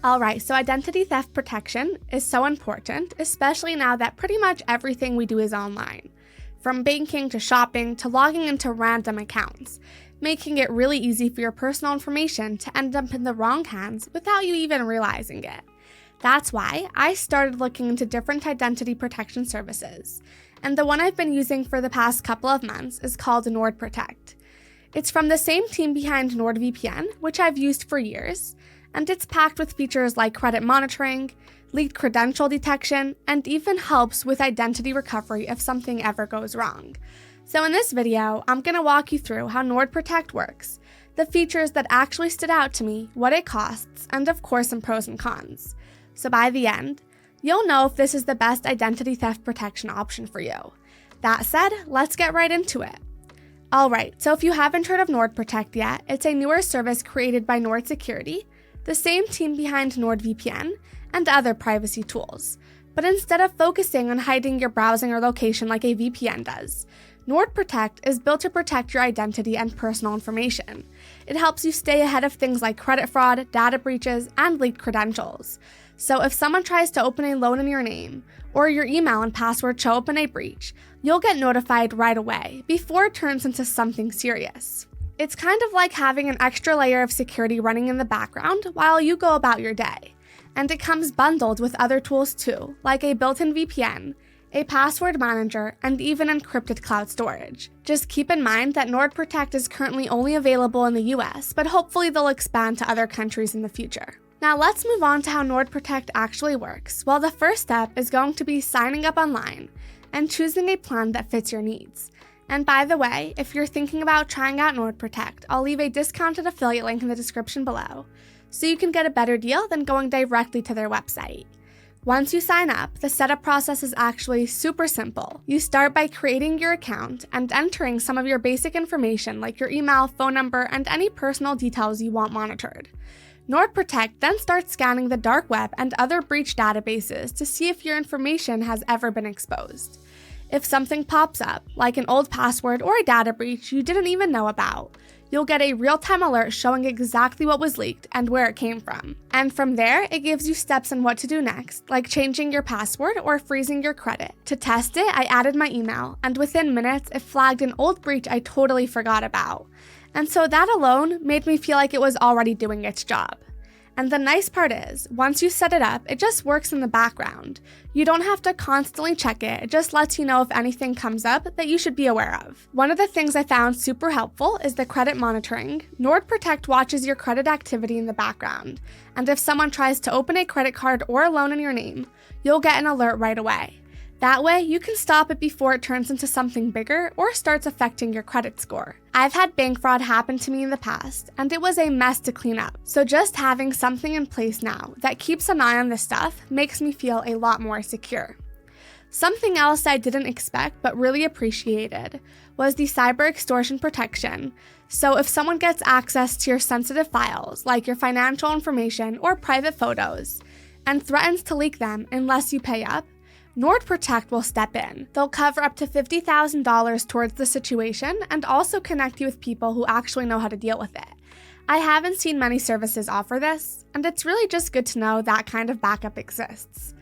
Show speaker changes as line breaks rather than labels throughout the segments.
Alright, so identity theft protection is so important, especially now that pretty much everything we do is online. From banking to shopping to logging into random accounts, making it really easy for your personal information to end up in the wrong hands without you even realizing it. That's why I started looking into different identity protection services, and the one I've been using for the past couple of months is called NordProtect. It's from the same team behind NordVPN, which I've used for years, and it's packed with features like credit monitoring, leaked credential detection, and even helps with identity recovery if something ever goes wrong. So in this video, I'm going to walk you through how NordProtect works, the features that actually stood out to me, what it costs, and of course some pros and cons. So by the end, you'll know if this is the best identity theft protection option for you. That said, let's get right into it. Alright, so if you haven't heard of NordProtect yet, it's a newer service created by Nord Security, the same team behind NordVPN, and other privacy tools. But instead of focusing on hiding your browsing or location like a VPN does, NordProtect is built to protect your identity and personal information. It helps you stay ahead of things like credit fraud, data breaches, and leaked credentials. So if someone tries to open a loan in your name, or your email and password show up in a breach, you'll get notified right away before it turns into something serious. It's kind of like having an extra layer of security running in the background while you go about your day. And it comes bundled with other tools too, like a built-in VPN, a password manager, and even encrypted cloud storage. Just keep in mind that NordProtect is currently only available in the US, but hopefully they'll expand to other countries in the future. Now let's move on to how NordProtect actually works. Well, the first step is going to be signing up online and choosing a plan that fits your needs. And by the way, if you're thinking about trying out NordProtect, I'll leave a discounted affiliate link in the description below, so you can get a better deal than going directly to their website. Once you sign up, the setup process is actually super simple. You start by creating your account and entering some of your basic information like your email, phone number, and any personal details you want monitored. NordProtect then starts scanning the dark web and other breach databases to see if your information has ever been exposed. If something pops up, like an old password or a data breach you didn't even know about, you'll get a real-time alert showing exactly what was leaked and where it came from. And from there, it gives you steps on what to do next, like changing your password or freezing your credit. To test it, I added my email, and within minutes, it flagged an old breach I totally forgot about. And so that alone made me feel like it was already doing its job. And the nice part is, once you set it up, it just works in the background. You don't have to constantly check it, it just lets you know if anything comes up that you should be aware of. One of the things I found super helpful is the credit monitoring. NordProtect watches your credit activity in the background, and if someone tries to open a credit card or a loan in your name, you'll get an alert right away. That way, you can stop it before it turns into something bigger or starts affecting your credit score. I've had bank fraud happen to me in the past, and it was a mess to clean up. So just having something in place now that keeps an eye on this stuff makes me feel a lot more secure. Something else I didn't expect but really appreciated was the cyber extortion protection. So if someone gets access to your sensitive files, like your financial information or private photos, and threatens to leak them unless you pay up, NordProtect will step in. They'll cover up to $50,000 towards the situation and also connect you with people who actually know how to deal with it. I haven't seen many services offer this, and it's really just good to know that kind of backup exists.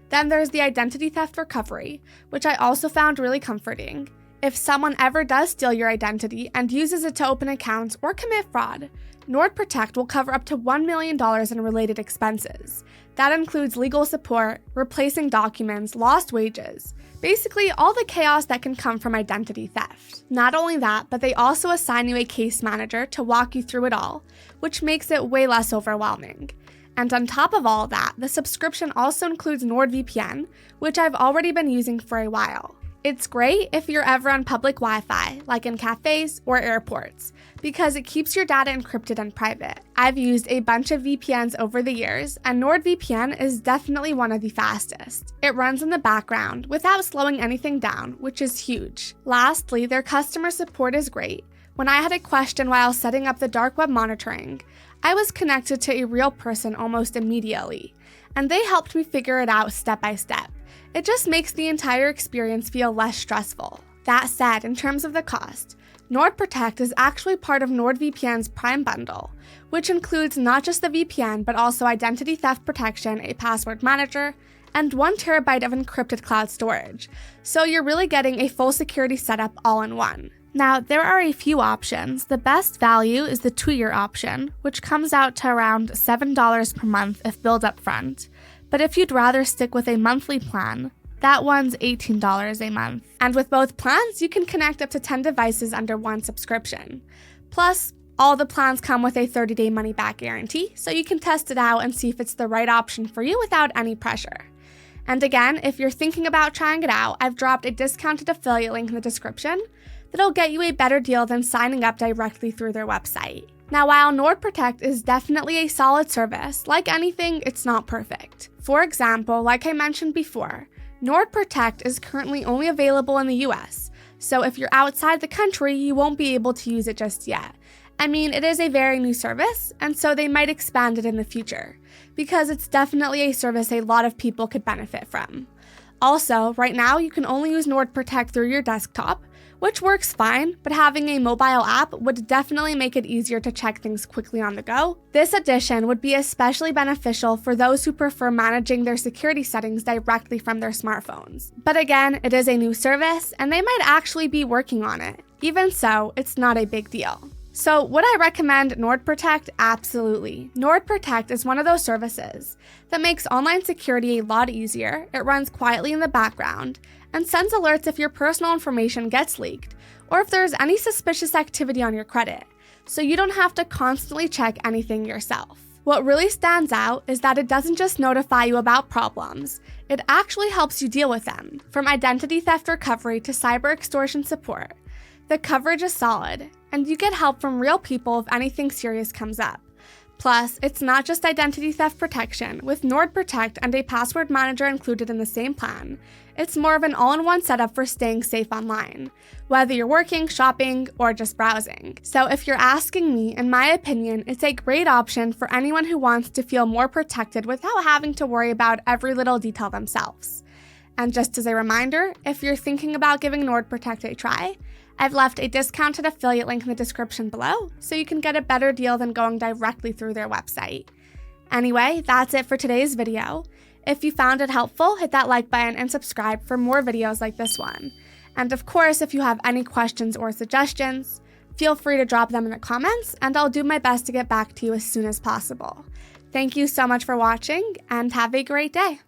Then there's the identity theft recovery, which I also found really comforting. If someone ever does steal your identity and uses it to open accounts or commit fraud, NordProtect will cover up to $1 million in related expenses. That includes legal support, replacing documents, lost wages, basically all the chaos that can come from identity theft. Not only that, but they also assign you a case manager to walk you through it all, which makes it way less overwhelming. And on top of all that, the subscription also includes NordVPN, which I've already been using for a while. It's great if you're ever on public Wi-Fi, like in cafes or airports, because it keeps your data encrypted and private. I've used a bunch of VPNs over the years, and NordVPN is definitely one of the fastest. It runs in the background without slowing anything down, which is huge. Lastly, their customer support is great. When I had a question while setting up the dark web monitoring, I was connected to a real person almost immediately, and they helped me figure it out step by step. It just makes the entire experience feel less stressful. That said, in terms of the cost, NordProtect is actually part of NordVPN's Prime bundle, which includes not just the VPN but also identity theft protection, a password manager, and 1 terabyte of encrypted cloud storage. So you're really getting a full security setup all in one. Now, there are a few options. The best value is the 2-year option, which comes out to around $7 per month if billed up front. But if you'd rather stick with a monthly plan, that one's $18 a month. And with both plans, you can connect up to 10 devices under one subscription. Plus, all the plans come with a 30-day money-back guarantee, so you can test it out and see if it's the right option for you without any pressure. And again, if you're thinking about trying it out, I've dropped a discounted affiliate link in the description that'll get you a better deal than signing up directly through their website. Now, while NordProtect is definitely a solid service, like anything, it's not perfect. For example, like I mentioned before, NordProtect is currently only available in the US, so if you're outside the country, you won't be able to use it just yet. I mean, it is a very new service, and so they might expand it in the future, because it's definitely a service a lot of people could benefit from. Also, right now, you can only use NordProtect through your desktop, which works fine, but having a mobile app would definitely make it easier to check things quickly on the go. This addition would be especially beneficial for those who prefer managing their security settings directly from their smartphones. But again, it is a new service, and they might actually be working on it. Even so, it's not a big deal. So would I recommend NordProtect? Absolutely. NordProtect is one of those services that makes online security a lot easier. It runs quietly in the background and sends alerts if your personal information gets leaked or if there's any suspicious activity on your credit, so you don't have to constantly check anything yourself. What really stands out is that it doesn't just notify you about problems, it actually helps you deal with them, from identity theft recovery to cyber extortion support. The coverage is solid, and you get help from real people if anything serious comes up. Plus, it's not just identity theft protection. With NordProtect and a password manager included in the same plan, it's more of an all-in-one setup for staying safe online, whether you're working, shopping, or just browsing. So if you're asking me, in my opinion, it's a great option for anyone who wants to feel more protected without having to worry about every little detail themselves. And just as a reminder, if you're thinking about giving NordProtect a try, I've left a discounted affiliate link in the description below, so you can get a better deal than going directly through their website. Anyway, that's it for today's video. If you found it helpful, hit that like button and subscribe for more videos like this one. And of course, if you have any questions or suggestions, feel free to drop them in the comments, and I'll do my best to get back to you as soon as possible. Thank you so much for watching, and have a great day!